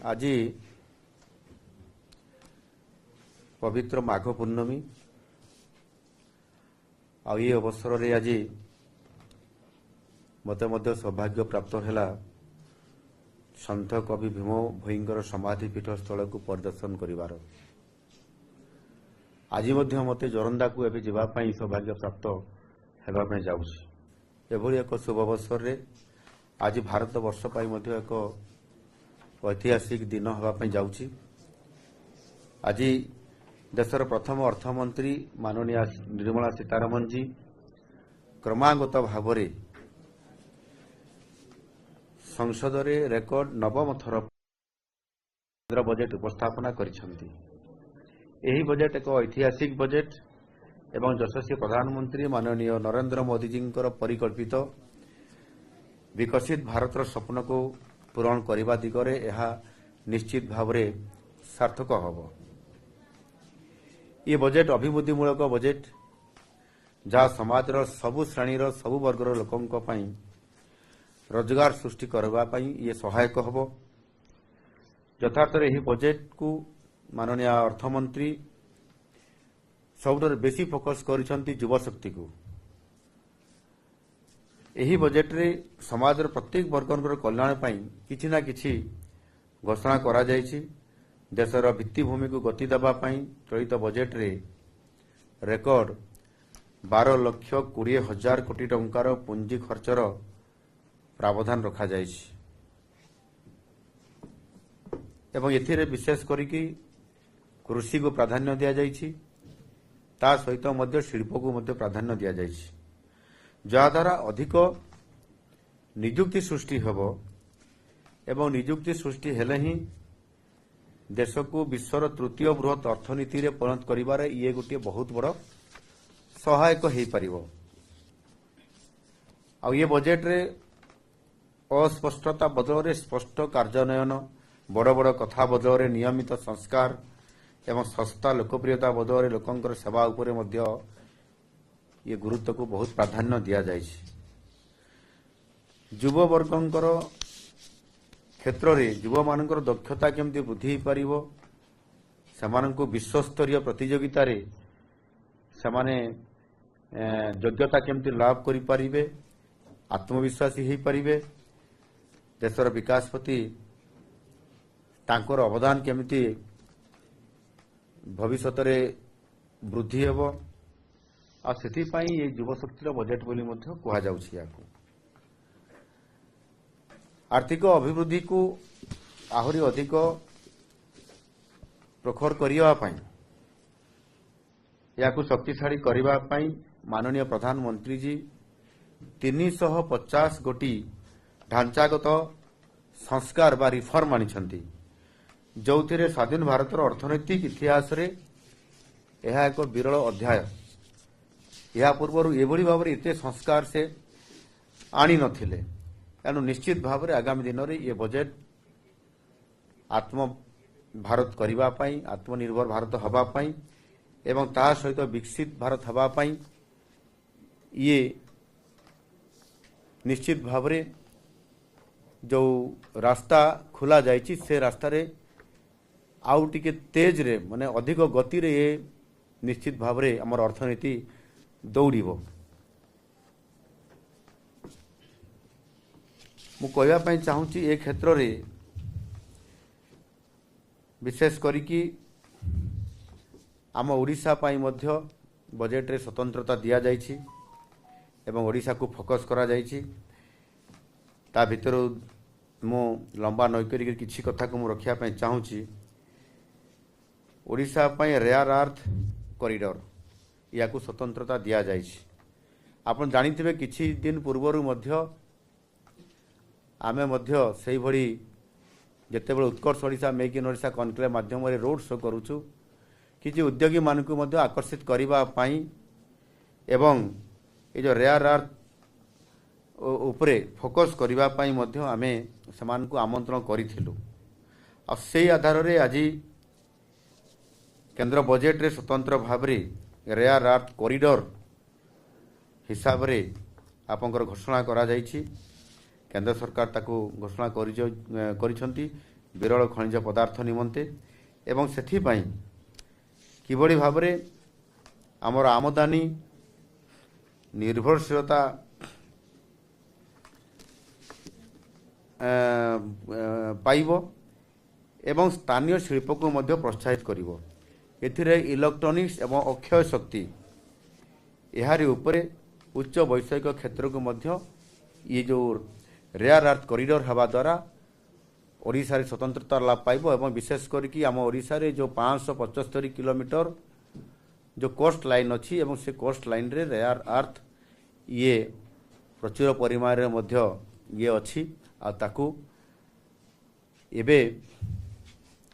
आज पवित्र माघ पूर्णमी आई अवसर रे आज मत सौभाग्य प्राप्त है सन्थ कवि भीम भोईंकर समाधि पीठ स्थल को परिदर्शन करिवार। आज मते जोरंदा को एबे जीवापाई सौभाग्य प्राप्त होगा जाऊँगी। एभली एक शुभ अवसर रे आज भारत वर्ष पाई मध्य एक ऐतिहासिक दिन होगापाई जाऊँगी। आज देशर प्रथम अर्थमंत्री माननीय निर्मला सीतारमण जी क्रमागत भाव संसद रे रेकर्ड नवम थर केंद्र बजेट उपस्थापना करिसेंती। एही बजेट एक ऐतिहासिक बजेट एवं यशस्वी प्रधानमंत्री माननीय नरेंद्र मोदी जी परिकल्पित विकसित भारतर स्वप्न को पूरण करने दिगरे यह निश्चित भाव सार्थक होब। ये बजेट अभिवृद्धिमूलक बजेट जहाँ समाजर सबु श्रेणीर सबु वर्गर लोकों पाई रोजगार सृष्टि करने ये सहायक होब। यथार्थ यह बजेट को माननीय अर्थमंत्री सबुठ बेसी फोकस करिसेंती युवा शक्ति को। यही बजेट रे समाजर प्रत्येक वर्गर कल्याण पाई किछि ना किछि घोषणा करा जायछि। देशर भित्तिभूमि को गति देबा पाई चलित बजेट रे रेकर्ड 12,20,000 कोटी टंकार पुंजी खर्चर प्रावधान रखा जायछि एवं एथिरे विशेष करिकि कृषि को प्राधान्य दिया जायछि। ता सहित मध्य शिल्प को मध्य प्राधान्य दिया जायछि, जहाद्वारा अधिक नियुक्ति सृष्टि हेब एवं नियुक्ति सृष्टि हेले ही देश को विश्वर तृतीय बृहत अर्थनीति रे परिणत करिबारे ये गोटे बहुत बड़ सहायक हो पारिबो। आ ये बजेट रे अस्पष्टता बदल रे स्पष्ट कार्यान्वयन, बड़ बड़ कथा बदल रे नियमित संस्कार एवं सस्ता लोकप्रियता बदल लोकंकर सेवा उपरे मध्य ये गुरुत्व को बहुत प्राधान्य दिया जायछि। युवा वर्गंकर क्षेत्र रे युवा मानकर दक्षता केमती वृद्धि पारिबो, सेमानंको विश्वस्तरीय प्रतियोगिता रे सेमाने योग्यता केमती लाभ करि पारिबे, आत्मविश्वासी हेई पारिबे, देशर विकास प्रति तांकर अवदान केमती भविष्यत रे वृद्धि हेब। आ सेति पई ये युवा शक्तिर बजेट बोली मध्य कुहा जाउछि। याकू आर्थिक अभिवृद्धि को आहुरी अधिक प्रखर करिया पई याकू शक्तिशाली करिबा पई माननीय प्रधानमंत्री जी 350 कोटी ढांचागत संस्कार बा रिफॉर्म आनिछंती, जो स्वाधीन भारतर अर्थनैतिक इतिहास रे यह एक विरल अध्याय। यह पूर्व एभली भाव एत संस्कार से आनी नथिले। एणु निश्चित भाव आगामी दिन में ये बजेट आत्म भारत करबा पई, आत्मनिर्भर भारत हबा पई एवं ता सहित विकसित भारत हबा पई ये निश्चित भाव जो रास्ता खुला जायछि से रास्ता रे आउ टिके तेज रे माने अधिक गति रे ये निश्चित भाव रे हमर अर्थनीति दौड़िबो। मु कहबा पई चाहूची ए क्षेत्र रे विशेष करिकि आम ओडिशा पाई मध्य बजेट रे स्वतंत्रता दिया जायछि एवं ओडिशा को फोकस करा जायछि। ता भितर मु लंबा नय करिकि किछि कथा को मु रखिया पई चाहूची। ओडिशा पाई रेयर अर्थ कॉरिडोर या को स्वतंत्रता दिया जायछि। आपण जानिथिबे किछि दिन पूर्वरु मध्य आमे मध्य सेही भली जेतेबेले Utkarsh Odisha make in Odisha conclave माध्यम रे रोड शो करूछु किछि उद्योगी मानकु मध्य आकर्षित करिबा पाई एवं ए जो रेयर अर्थ उपरे फोकस करिबा पाई मध्य आमे समान को आमंत्रण करिथिलु। आ सेही आधार रे आज केंद्र बजेट रे स्वतंत्र भाव रे रेयर अर्थ कॉरिडोर हिसाब रे आपनकर घोषणा करा जायछि। केंद्र सरकार ताकू घोषणा करिछंती ବିରଳ ଖଣିଜ ପଦାର୍ଥ ନିମନ୍ତେ ଏବଂ ସେଥିପାଇଁ କିଭଳି ଭାବରେ ଆମର ଆମଦାନୀ ନିର୍ଭରଶୀଳତା ପାଇବ ଏବଂ ସ୍ଥାନୀୟ ଶିଳ୍ପକୁ ମଧ୍ୟ ପ୍ରୋତ୍ସାହିତ କରିବ। ଏଥିରେ ଇଲେକ୍ଟ୍ରୋନିକ୍ସ ଏବଂ ଅକ୍ଷୟ ଶକ୍ତି ଏହାରି ଉପରେ ଉଚ୍ଚ ବୈଷୟିକ କ୍ଷେତ୍ରକୁ ମଧ୍ୟ ये जो रेयर अर्थ कॉरिडोर हवा द्वारा ओडिशा रे स्वतंत्रता लाभ पाइब और विशेष करके आम ओडिशा रे जो 575 किलोमीटर जो कोस्ट लाइन अच्छी एवं से कोस्ट लाइन रे रेयर अर्थ ये प्रचुर परिमाण रे मध्य ये अच्छी आ ताकू एबे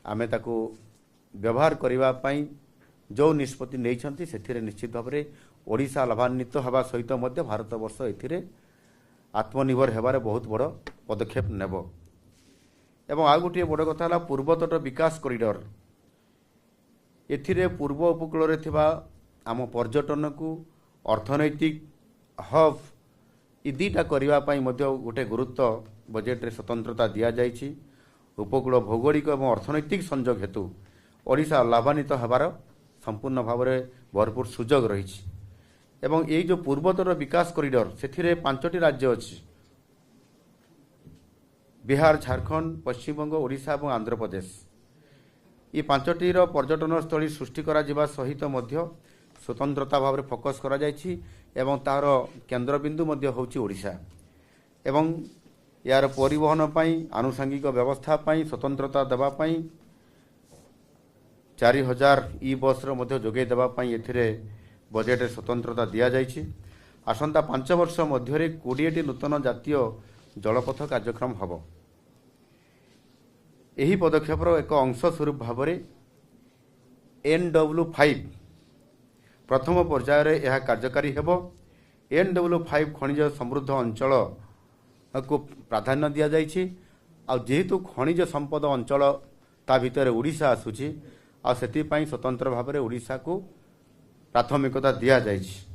आमे ताकू व्यवहार करबा पई जो निष्पत्ति नहीं से निश्चित भाव में ओडिशा लाभान्वित हवा सहित मध्य भारत वर्ष एथिरे आत्मनिर्भर हेबारे बहुत बड़ पदक्षेप नेब। एवं आ गोटे बड़ कथा है पूर्वतट विकास कॉरिडोर एथिरे पूर्व उपकूल रे थिबा आम पर्यटन को अर्थनैतिक हब इ दुटा करबा पई मध्य गोटे गुरुत्व बजेट रे स्वतंत्रता दिया जाइछि। उपकूल भौगोलिक और अर्थनैतिक संयोग हेतु ओडिशा लाभान्वित हेबार संपूर्ण भाव में भरपूर सुजोग रही एवं ये जो पूर्वोत्तर विकास कॉरिडोर से 5टी राज्य अच्छी बिहार, झारखंड, पश्चिमबंग, ओडिशा और आंध्र प्रदेश ये 5टी पर्यटन स्थली सृष्टि करा जिबा सहित मध्य स्वतंत्रता भाव में फोकस करा जायछि एवं तार केन्द्रबिंदु मध्य होछि ओडिशा एवं यार परिवहन पई आनुषंगिक व्यवस्था पई स्वतंत्रता देबा पई 4000 ई बस मध्य जोगे देबा पई एथिरे बजेट स्वतंत्रता दिया जाइछि। आसंता 5 वर्ष मध्य 20टी नूतन जातीय जलपथ कार्यक्रम हब। यही पदक्षेपर एक अंश स्वरूप भाव में NW5 प्रथम पर्यायर यह कार्यकारी हेब। NW5 खनिज समृद्ध अंचल को प्राधान्य दि जाइछि आ जेहेतु खनिज संपद अंचल ता भितर ओडिशा आसुछि आ सेतिपई स्वतंत्र भाव में ओडिशा को प्राथमिकता दि जाइछि।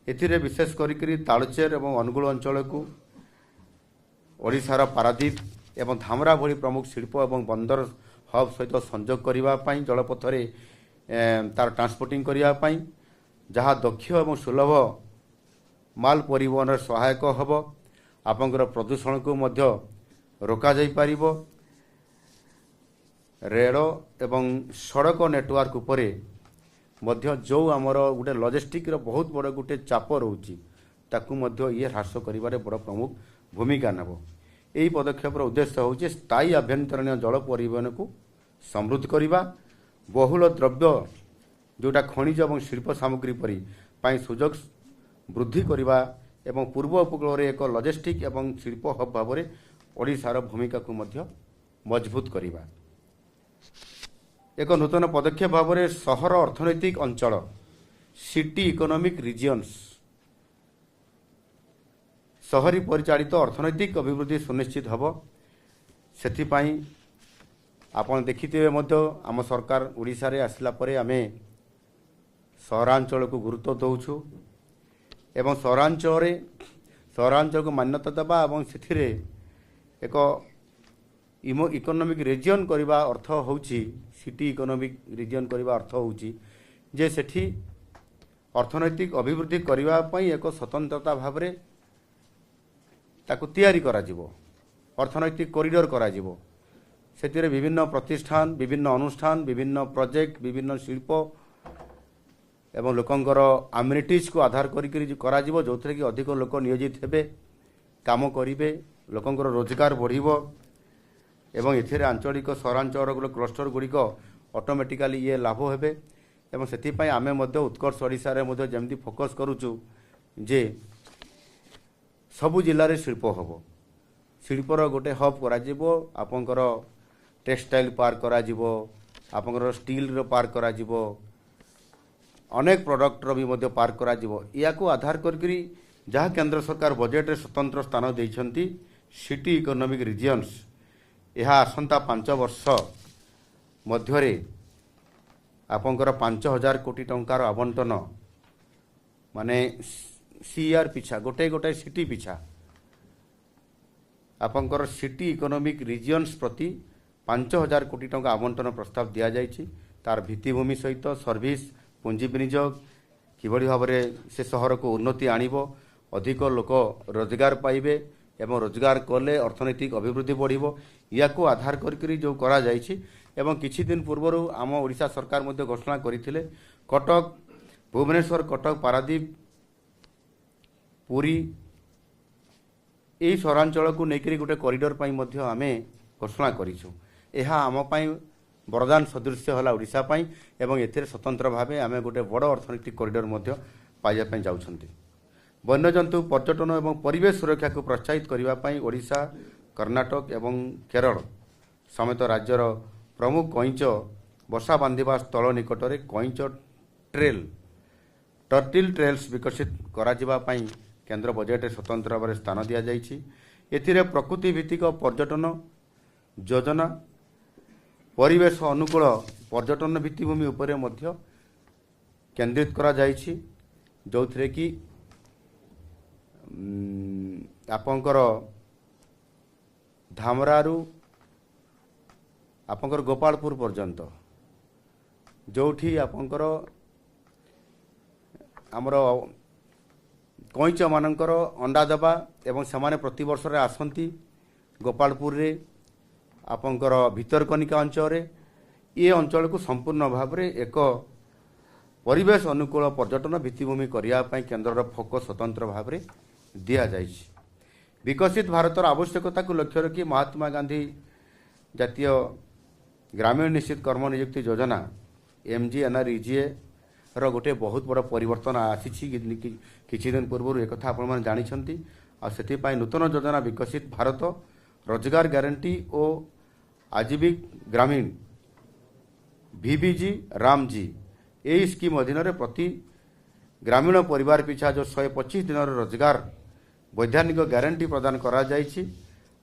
एथिरे विशेष करी तालचेर एवं अनुगुल अंचल को ओडिशार पारादीप एवं धामरा भली प्रमुख शिल्प एवं बंदर हब सहित संजोग करने जलपथरे तार ट्रांसपोर्टिंग करने जहाँ दक्ष एवं सुलभ माल परिवहन सहायक हब। आपंकर प्रदूषण को मध्य रोका जाई पारिबो। रेल एवं सड़क नेटवर्क उपरे मध्य जो आमर गोटे लॉजिस्टिक रो बहुत बड़ गोटे चाप रोची ताकू मध्य ये ह्रास करिबारे बड़ प्रमुख भूमिका नेब। यही पदक्षेपर उद्देश्य होची स्थायी आभ्यंतरीण जल परिवहन को समृद्ध करबा, बहुल द्रव्य जोटा खनिज और शिल्प सामग्री परी सुजोग वृद्धि करबा एवं पूर्व उपकूल रे एक लॉजिस्टिक एवं शिल्प हब भाव में ओडिशार भूमिका को मध्य मजबूत करबा। एक नूतन पदक्षेप भाव में सहर अर्थनैतिक अंचल सिटी इकोनॉमिक रिजियन्स सहरी परिचालित अर्थनैतिक अभिवृद्धि सुनिश्चित हब। सेथिपाई आपण देखिथिबे मध्य आम सरकार ओडिशा रे आसला परे आमे सहरांचल को गुरुत्व दउछु एवं सहरांचल को मान्यता देबा एवं सेथिरे एक इकोनॉमिक रिजियन करबा अर्थ होउची सिटी इकोनॉमिक रिजियन करबा अर्थ होउची जे सेठी अर्थनैतिक अभिवृद्धि करबा पई एक स्वतंत्रता भाव रे ताकू तैयारी करा जिवो, अर्थनैतिक कॉरिडोर करा जिवो। सेतिरे विभिन्न प्रतिष्ठान, विभिन्न अनुष्ठान, विभिन्न प्रोजेक्ट, विभिन्न शिल्प एवं लोकंकर अम्यूनिटीज को आधार करा जिवो जोथरे कि अधिक लोक नियोजित हेबे, काम करिवे, लोकंकर रोजगार बढ़िबो एवं एथिरे आंचलिक सहरांचल क्लस्टर गुड़िक ऑटोमेटिकली ये लाभ हेबे। एवं सेतिपई आमे मध्य उत्कर्ष ओडिशा रे मध्य जेमती फोकस करूचु जे सबु जिल्ला रे शिल्प हबो, शिल्पर गोटे हब करा जिवो, आपनकर टेक्सटाइल पार्क करा जिवो, आपनकर स्टील रो पार्क करा जिवो, अनेक प्रोडक्ट रो भी मध्य पार्क करा जिवो। या को आधार करकरी जहाँ केंद्र सरकार बजेट रे स्वतंत्र स्थान दैछंती सिटी इकोनॉमिक रिजियन्स यह आसंता 5 वर्ष मध्यरे आपनकर 5000 कोटी टंकार आवंटन माने सीआर पिछा गोटे गोटे सिटी पिछा आपनकर सिटी इकोनॉमिक रिजियन्स प्रति 5,000 କୋଟି ଟଙ୍କା ଆବଣ୍ଟନ ପ୍ରସ୍ତାବ ଦିଆଯାଇଛି। ତାର ଭିତ୍ତିଭୂମି ସହିତ ସର୍ଭିସ୍ ପୁଞ୍ଜି ବିନିଯୋଗ କିଭଳି ଭାବରେ ସେ ସହରକୁ ଉନ୍ନତି ଆଣିବ, ଅଧିକ ଲୋକ ରୋଜଗାର ପାଇବେ ଏବଂ ରୋଜଗାର କଲେ ଅର୍ଥନୈତିକ ଅଭିବୃଦ୍ଧି ବଢ଼ିବ, ୟାକୁ ଆଧାର କରିକି ଯେଉଁ କରାଯାଇଛି। ଏବଂ କିଛି ଦିନ ପୂର୍ବରୁ ଆମ ଓଡ଼ିଶା ସରକାର ମଧ୍ୟ ଘୋଷଣା କରିଥିଲେ କଟକ, ଭୁବନେଶ୍ୱର, କଟକ, ପାରାଦୀପ, ପୁରୀ ଏହି ସହରାଞ୍ଚଳକୁ ନେଇକରି ଗୋଟେ କରିଡର ପାଇଁ ମଧ୍ୟ ଆମେ ଘୋଷଣା କରିଛୁ। ଏହା ଆମ ପାଇଁ ବରଦାନ ସଦୃଶ୍ୟ ହେଲା ଓଡ଼ିଶା ପାଇଁ ଏବଂ ଏଥିରେ ସ୍ୱତନ୍ତ୍ର ଭାବେ ଆମେ ଗୋଟେ ବଡ଼ ଅର୍ଥନୈତିକ କରିଡର ମଧ୍ୟ ପାଇବା ପାଇଁ ଯାଉଛନ୍ତି। ବନ୍ୟଜନ୍ତୁ, ପର୍ଯ୍ୟଟନ ଏବଂ ପରିବେଶ ସୁରକ୍ଷାକୁ ପ୍ରୋତ୍ସାହିତ କରିବା ପାଇଁ ଓଡ଼ିଶା, କର୍ଣ୍ଣାଟକ ଏବଂ କେରଳ ସମେତ ରାଜ୍ୟର ପ୍ରମୁଖ କଇଁଛ ବସା ବାନ୍ଧିବା ସ୍ଥଳ ନିକଟରେ କଇଁଛ ଟ୍ରେଲ୍, ଟର୍ଟିଲ୍ ଟ୍ରେଲ୍ସ ବିକଶିତ କରାଯିବା ପାଇଁ କେନ୍ଦ୍ର ବଜେଟରେ ସ୍ୱତନ୍ତ୍ର ଭାବରେ ସ୍ଥାନ ଦିଆଯାଇଛି। ଏଥିରେ ପ୍ରକୃତି ଭିତ୍ତିକ ପର୍ଯ୍ୟଟନ ଯୋଜନା, ପରିବେଶ ଅନୁକୂଳ ପର୍ଯ୍ୟଟନ ଭିତ୍ତିଭୂମି ଉପରେ ମଧ୍ୟ କେନ୍ଦ୍ରିତ କରାଯାଇଛି, ଯେଉଁଥିରେ କି ଆପଣଙ୍କର ଧାମରାରୁ ଆପଣଙ୍କର ଗୋପାଳପୁର ପର୍ଯ୍ୟନ୍ତ ଯେଉଁଠି ଆପଣଙ୍କର ଆମର କଇଁଛମାନଙ୍କର ଅଣ୍ଡା ଦେବା ଏବଂ ସେମାନେ ପ୍ରତିବର୍ଷରେ ଆସନ୍ତି ଗୋପାଳପୁରରେ ଆପଣଙ୍କର ଭିତରକନିକା ଅଞ୍ଚଳରେ। ଏ ଅଞ୍ଚଳକୁ ସମ୍ପୂର୍ଣ୍ଣ ଭାବରେ ଏକ ପରିବେଶ ଅନୁକୂଳ ପର୍ଯ୍ୟଟନ ଭିତ୍ତିଭୂମି କରିବା ପାଇଁ କେନ୍ଦ୍ରର ଫୋକସ୍ ସ୍ୱତନ୍ତ୍ର ଭାବରେ ଦିଆଯାଇଛି। ବିକଶିତ ଭାରତର ଆବଶ୍ୟକତାକୁ ଲକ୍ଷ୍ୟ ରଖି ମହାତ୍ମା ଗାନ୍ଧୀ ଜାତୀୟ ଗ୍ରାମୀଣ ନିଶ୍ଚିତ କର୍ମ ନିଯୁକ୍ତି ଯୋଜନା MGNREGA ର ଗୋଟେ ବହୁତ ବଡ଼ ପରିବର୍ତ୍ତନ ଆସିଛି। କିଛି ଦିନ ପୂର୍ବରୁ ଏକଥା ଆପଣମାନେ ଜାଣିଛନ୍ତି। ଆଉ ସେଥିପାଇଁ ନୂତନ ଯୋଜନା ବିକଶିତ ଭାରତ ରୋଜଗାର ଗ୍ୟାରେଣ୍ଟି ଓ ଆଜୀବିକ ଗ୍ରାମୀଣ VBG ରାମଜି ଏହି ସ୍କିମ୍ ଅଧୀନରେ ପ୍ରତି ଗ୍ରାମୀଣ ପରିବାର ପିଛା ଯେଉଁ 125 ଦିନର ରୋଜଗାର ବୈଧାନିକ ଗ୍ୟାରେଣ୍ଟି ପ୍ରଦାନ କରାଯାଇଛି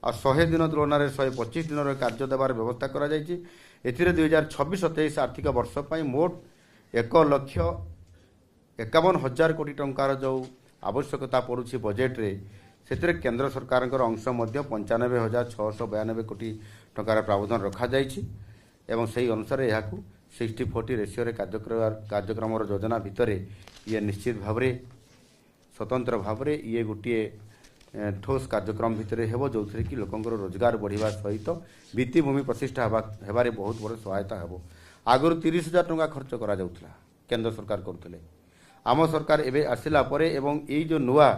ଆଉ 100 ଦିନ ତୁଳନାରେ 125 ଦିନର କାର୍ଯ୍ୟ ଦେବାର ବ୍ୟବସ୍ଥା କରାଯାଇଛି। ଏଥିରେ 2026-27 ଆର୍ଥିକ ବର୍ଷ ପାଇଁ ମୋଟ 1,51,000 କୋଟି ଟଙ୍କାର ଯେଉଁ ଆବଶ୍ୟକତା ପଡ଼ୁଛି ବଜେଟରେ, ସେଥିରେ କେନ୍ଦ୍ର ସରକାରଙ୍କର ଅଂଶ ମଧ୍ୟ 95,692 କୋଟି ଟଙ୍କାର ପ୍ରାବଧାନ ରଖାଯାଇଛି ଏବଂ ସେହି ଅନୁସାରେ ଏହାକୁ 60-40 ରେସିଓରେ କାର୍ଯ୍ୟକ୍ରମର ଯୋଜନା ଭିତରେ ଇଏ ନିଶ୍ଚିତ ଭାବରେ ସ୍ୱତନ୍ତ୍ର ଭାବରେ ଇଏ ଗୋଟିଏ ଠୋସ୍ କାର୍ଯ୍ୟକ୍ରମ ଭିତରେ ହେବ, ଯେଉଁଥିରେ କି ଲୋକଙ୍କର ରୋଜଗାର ବଢ଼ିବା ସହିତ ଭିତ୍ତିଭୂମି ପ୍ରତିଷ୍ଠା ହେବାରେ ବହୁତ ବଡ଼ ସହାୟତା ହେବ। ଆଗରୁ 30,000 ଟଙ୍କା ଖର୍ଚ୍ଚ କରାଯାଉଥିଲା, କେନ୍ଦ୍ର ସରକାର କରୁଥିଲେ। ଆମ ସରକାର ଏବେ ଆସିଲା ପରେ ଏବଂ ଏଇ ଯେଉଁ ନୂଆ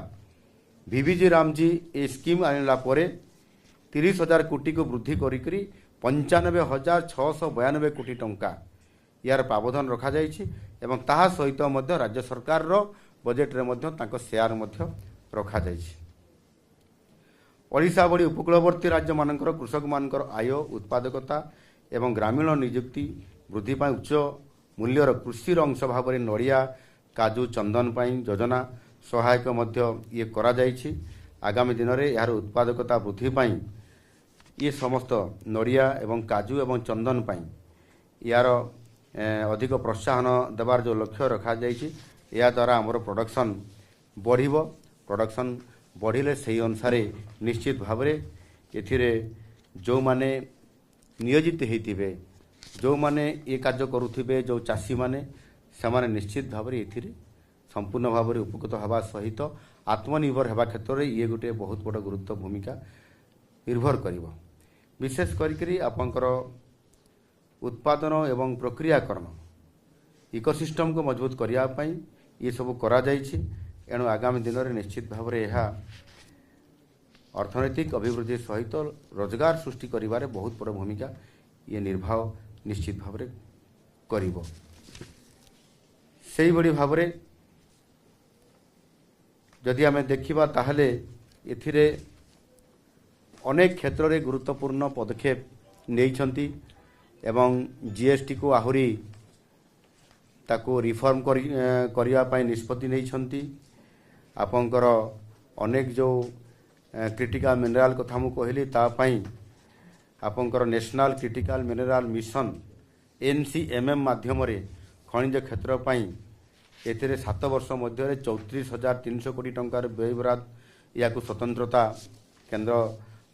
VBG ରାମଜି ଏ ସ୍କିମ୍ ଆଣିଲା ପରେ 30,000 କୋଟିକୁ ବୃଦ୍ଧି କରିକରି 95,692 କୋଟି ଟଙ୍କା ୟାର ପ୍ରାବଧାନ ରଖାଯାଇଛି ଏବଂ ତାହା ସହିତ ମଧ୍ୟ ରାଜ୍ୟ ସରକାରର ବଜେଟରେ ମଧ୍ୟ ତାଙ୍କ ସେୟାର ମଧ୍ୟ ରଖାଯାଇଛି। ଓଡ଼ିଶା ଭଳି ଉପକୂଳବର୍ତ୍ତୀ ରାଜ୍ୟମାନଙ୍କର କୃଷକମାନଙ୍କର ଆୟ, ଉତ୍ପାଦକତା ଏବଂ ଗ୍ରାମୀଣ ନିଯୁକ୍ତି ବୃଦ୍ଧି ପାଇଁ ଉଚ୍ଚ ମୂଲ୍ୟର କୃଷିର ଅଂଶ ଭାବରେ ନଡ଼ିଆ, କାଜୁ, ଚନ୍ଦନ ପାଇଁ ଯୋଜନା ସହାୟକ ମଧ୍ୟ ଇଏ କରାଯାଇଛି। ଆଗାମୀ ଦିନରେ ଏହାର ଉତ୍ପାଦକତା ବୃଦ୍ଧି ପାଇଁ ଇଏ ସମସ୍ତ ନଡ଼ିଆ ଏବଂ କାଜୁ ଏବଂ ଚନ୍ଦନ ପାଇଁ ୟାର ଅଧିକ ପ୍ରୋତ୍ସାହନ ଦେବାର ଯେଉଁ ଲକ୍ଷ୍ୟ ରଖାଯାଇଛି, ଏହାଦ୍ୱାରା ଆମର ପ୍ରଡକ୍ସନ୍ ବଢ଼ିବ। ପ୍ରଡକ୍ସନ୍ ବଢ଼ିଲେ ସେହି ଅନୁସାରେ ନିଶ୍ଚିତ ଭାବରେ ଏଥିରେ ଯେଉଁମାନେ ନିୟୋଜିତ ହୋଇଥିବେ, ଯେଉଁମାନେ ଏ କାର୍ଯ୍ୟ କରୁଥିବେ, ଯେଉଁ ଚାଷୀମାନେ, ସେମାନେ ନିଶ୍ଚିତ ଭାବରେ ଏଥିରେ ସମ୍ପୂର୍ଣ୍ଣ ଭାବରେ ଉପକୃତ ହେବା ସହିତ ଆତ୍ମନିର୍ଭର ହେବା କ୍ଷେତ୍ରରେ ଇଏ ଗୋଟିଏ ବହୁତ ବଡ଼ ଗୁରୁତ୍ୱ ଭୂମିକା ନିର୍ଭର କରିବ। ବିଶେଷ କରିକି ଆପଣଙ୍କର ଉତ୍ପାଦନ ଏବଂ ପ୍ରକ୍ରିୟାକରଣ ଇକୋସିଷ୍ଟମକୁ ମଜବୁତ କରିବା ପାଇଁ ଏସବୁ କରାଯାଇଛି। ଏଣୁ ଆଗାମୀ ଦିନରେ ନିଶ୍ଚିତ ଭାବରେ ଏହା ଅର୍ଥନୈତିକ ଅଭିବୃଦ୍ଧି ସହିତ ରୋଜଗାର ସୃଷ୍ଟି କରିବାରେ ବହୁତ ବଡ଼ ଭୂମିକା ଇଏ ନିର୍ବାହ ନିଶ୍ଚିତ ଭାବରେ କରିବ। ସେହିଭଳି ଭାବରେ ଯଦି ଆମେ ଦେଖିବା ତାହେଲେ ଏଥିରେ ଅନେକ କ୍ଷେତ୍ରରେ ଗୁରୁତ୍ୱପୂର୍ଣ୍ଣ ପଦକ୍ଷେପ ନେଇଛନ୍ତି ଏବଂ GSTକୁ ଆହୁରି ତାକୁ ରିଫର୍ମ କରିବା ପାଇଁ ନିଷ୍ପତ୍ତି ନେଇଛନ୍ତି। ଆପଣଙ୍କର ଅନେକ ଯେଉଁ କ୍ରିଟିକାଲ ମିନେରାଲ କଥା ମୁଁ କହିଲି, ତା ପାଇଁ ଆପଣଙ୍କର national critical mineral mission NCMM ମାଧ୍ୟମରେ ଖଣିଜ କ୍ଷେତ୍ର ପାଇଁ ଏଥିରେ 7 ବର୍ଷ ମଧ୍ୟରେ 34,300 କୋଟି ଟଙ୍କାର ବ୍ୟୟବରାଦ ୟାକୁ ସ୍ୱତନ୍ତ୍ରତା କେନ୍ଦ୍ର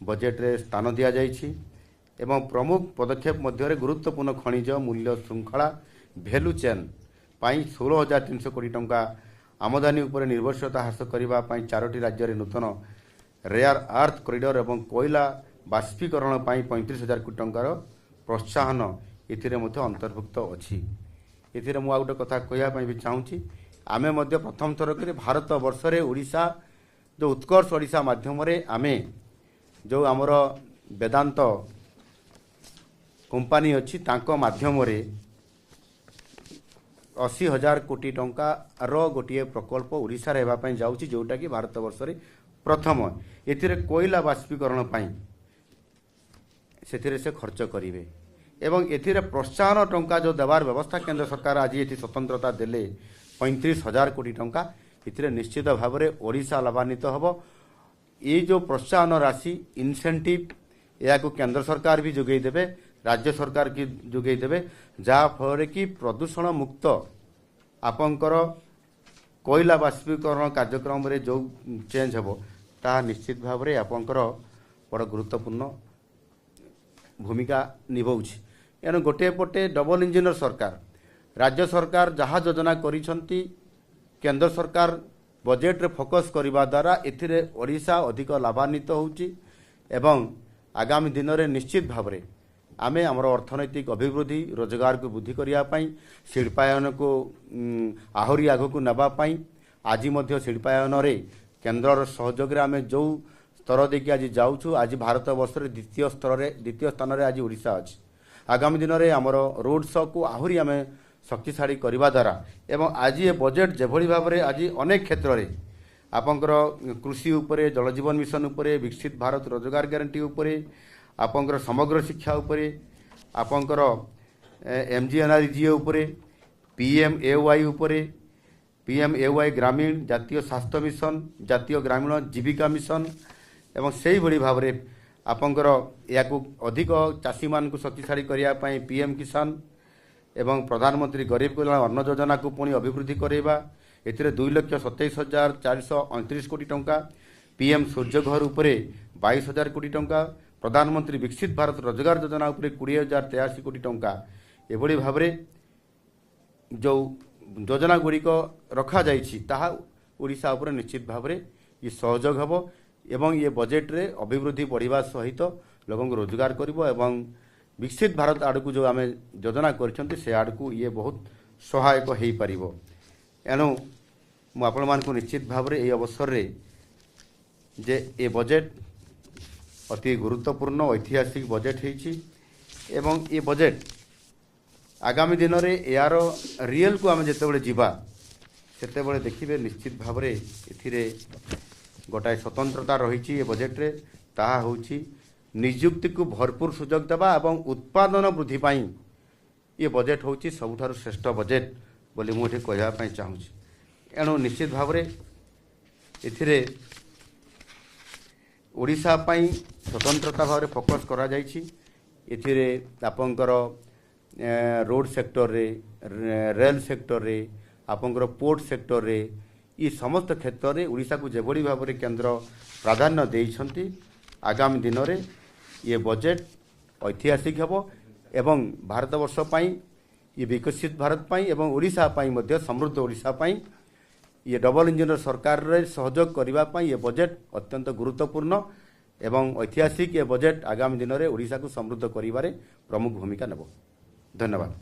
ବଜେଟରେ ସ୍ଥାନ ଦିଆଯାଇଛି एवं प्रमुख पदक्षेप मध्य गुरुत्वपूर्ण खनिज मूल्य श्रृंखला भैल्यू चेन 16,300 कोटी टंका आमदानी उपर निर्भरशीलता ह्रास करने 4टी राज्य में नूतन रेयर अर्थ कॉरिडोर एवं कोयला बाष्पीकरण 35,000 कोटी टंकार प्रोत्साहन एथिरे मध्य अंतर्भुक्त अच्छी। एथिरे मु गोटे कथा कहवाई भी चाहूँगी आमे मध्य प्रथम थर कर भारत वर्ष रे ओडिशा जो उत्कर्ष ओडिशा माध्यम आमे जो आमर वेदांत कंपनी अच्छी तांको माध्यम 80,000 कोटी टंकार गोटे प्रकल्प ओडिशा रे हेबा पई जाउची जोटा कि भारत वर्ष रे प्रथम एथिरे कोयला बाष्पीकरण पाई से खर्च करेंगे एवं एथिरे प्रोत्साहन टंका जो देवार व्यवस्था केंद्र सरकार आज ये स्वतंत्रता देले 35,000 कोटी टंका एथिरे निश्चित भाव में ओडिशा लाभान्वित हम। ये जो प्रोत्साहन राशि इनसेंटिव या केंद्र सरकार भी जोगई देवे राज्य सरकार की जोगई देवे जहाँ फल कि प्रदूषण मुक्त आपंकर कोयला बाष्पीकरण कार्यक्रम रे जो चेंज हेबो ता निश्चित भाव में आपंकर बड़ गुरुत्वपूर्ण भूमिका निभाउछि। एणु गोटे पटे डबल इंजिनर सरकार राज्य सरकार जहाँ योजना करिसंती केंद्र सरकार बजेट रे फोकस करने द्वारा एथिरे ओडिशा अधिक लाभान्वित होउछि एवं आगामी दिन में निश्चित भाव में आमे आमर अर्थनैतिक अभिवृद्धि रोजगार को वृद्धि करने शिल्पायन को आहरी आग को नापाई आज शिल्पायन रे केन्द्र सहयोग आम जो स्तर देखिए आज जाऊँ आज भारत वर्ष द्वितीय स्थान में आज ओडिशा अच्छी। आगामी दिन में आमर रोड शो को आहरी आम शक्तिशाली करने द्वारा एवं आज ये बजेट जेभली भाव में आज अनेक क्षेत्र में आपंकर कृषि उपरे जल जीवन मिशन उपरे विकसित भारत रोजगार ग्यारंटी उपरे आपंकर समग्र शिक्षा उपरे आपंकर MGNRGA उपरे PMAY उपरे PMAY ग्रामीण जातीय स्वास्थ्य मिशन जातीय ग्रामीण जीविका मिशन एवं से भली भाव में आपंकर या अधिक चाषी मान को शक्तिशाली करने PM किसान एवं प्रधानमंत्री गरीब कल्याण अन्न योजना को पुणी अभिवृद्धि करवा एथिरे 2,27,429 कोटी टंका PM सूर्यघर उपरे 22,000 कोटी टंका प्रधानमंत्री विकसित भारत रोजगार योजना उपरे 20,083 कोटी टंका एभली भाव में जो योजना गुड़िक रखा जाइछि ताहा ओडिशा उपरे निश्चित भाव में ये सहयोग हेबो एवं ये बजेट रे अभिवृद्धि बढ़िबा सहित लोगों को रोजगार करिवो एवं विकसित भारत आड़ जो आम योजना कर से आड़ को ये बहुत सहायक हो पारिबो। एणु मु आपण मानकु निश्चित भाव में ये अवसर रे जे ए बजेट अति गुरुत्वपूर्ण ऐतिहासिक बजेट होइछि एवं ये बजेट आगामी दिन में यार रियल को आम जिते जीवा सेते देखिए निश्चित भाव में एथिरे गोटाए स्वतंत्रता रही बजेट रे ताहा होछि नियुक्ति को भरपूर सुजोग देवा एवं उत्पादन वृद्धि पाई ये बजेट होछि सबुठारु श्रेष्ठ बजेट बोली मुझे कहवाई चाहूँगी। एणु निश्चित भाव में एथिरे ओडिशा पाई स्वतंत्रता भाव में फोकस करा जाइछि। एथिरे आपंकर रोड सेक्टर रे रेल सेक्टर रे आपंकर पोर्ट सेक्टर रे ये समस्त क्षेत्र में ओडिशा को जेभली भाव में केंद्र प्राधान्य देइछंती आगामी दिन में ये बजेट ऐतिहासिक हेबो एवं भारत वर्ष पाई ये विकसित भारत पाई एवं ओडिशा पाई मध्य समृद्ध ओडिशा पाई ये डबल इंजिन सरकार रे सहयोग करबा पाई ये बजेट अत्यंत गुरुत्वपूर्ण एवं ऐतिहासिक ये बजेट आगामी दिन में ओडिशा को समृद्ध करिबारे प्रमुख भूमिका नेबो। धन्यवाद।